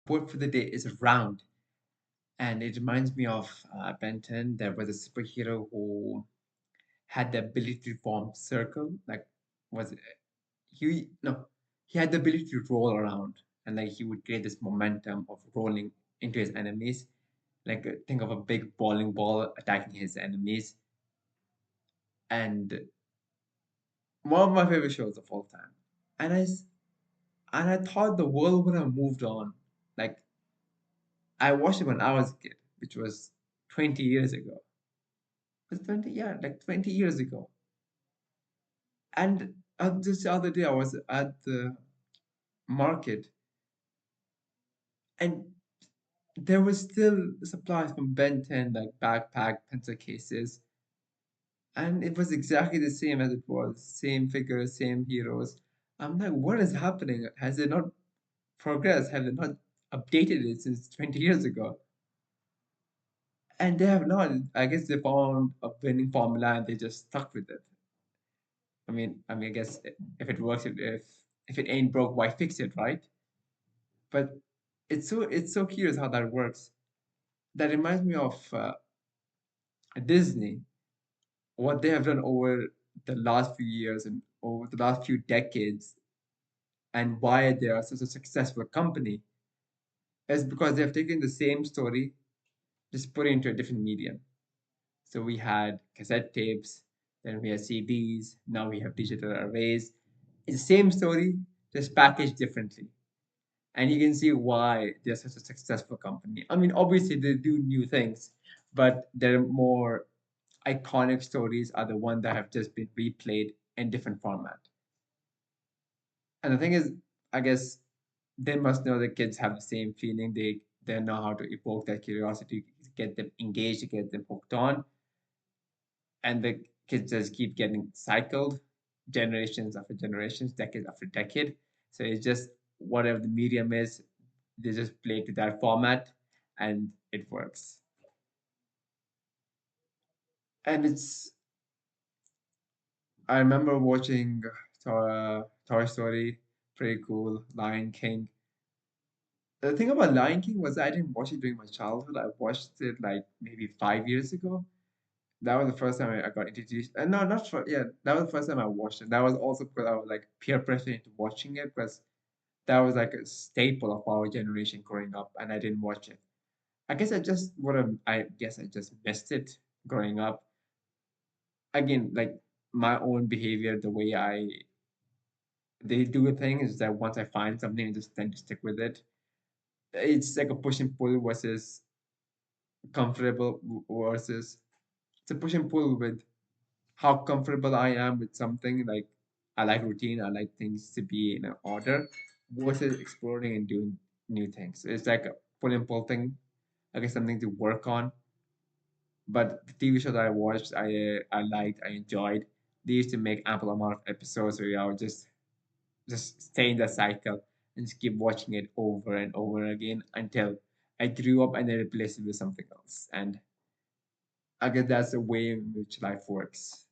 word for the day is round, and it reminds me of Ben 10. There was a superhero who had the ability to form circle, like was it, he no, he had the ability to roll around, and like he would create this momentum of rolling into his enemies. Like think of a big bowling ball attacking his enemies, and one of my favorite shows of all time. And I thought the world would have moved on. Like I watched it when I was a kid, which was 20 years ago. It was 20, yeah, like 20 years ago. And just the other day, I was at the market, and there was still supplies from Ben 10, like backpack, pencil cases, and it was exactly the same as it was, same figures, same heroes. I'm like, what is happening? Has it not progressed? Have they not updated it since 20 years ago? And they have not. I guess they found a winning formula and they just stuck with it. I guess if it works, if it ain't broke, why fix it, right? But it's so curious how that works. That reminds me of Disney, what they have done over the last few years and over the last few decades, and why they are such a successful company is because they have taken the same story, just put it into a different medium. So we had cassette tapes, then we had CDs, now we have digital arrays. It's the same story, just packaged differently. And you can see why they're such a successful company. I mean, obviously they do new things, but their more iconic stories are the ones that have just been replayed in different format. And the thing is, I guess they must know the kids have the same feeling. They know how to evoke that curiosity, get them engaged, get them hooked on, and the kids just keep getting cycled generations after generations, decade after decade. So it's just whatever the medium is, they just play to that format and it works. And I remember watching Toy Story, pretty cool, Lion King. The thing about Lion King was I didn't watch it during my childhood. I watched it like maybe 5 years ago. That was the first time I got introduced. No, not for, yeah, that was the first time I watched it. That was also because I was like peer pressure into watching it because that was like a staple of our generation growing up, and I didn't watch it. I guess I just missed it growing up. Again, like my own behavior, the way they do a thing is that once I find something, I just tend to stick with it. It's like a push and pull versus comfortable versus it's a push and pull with how comfortable I am with something. Like I like routine, I like things to be in an order versus exploring and doing new things. It's like a pull and pull thing. I guess something to work on. But the TV show that I watched, I liked, I enjoyed. They used to make ample amount of episodes where I would just stay in the cycle and just keep watching it over and over again until I grew up and then replaced it with something else. And I guess that's the way in which life works.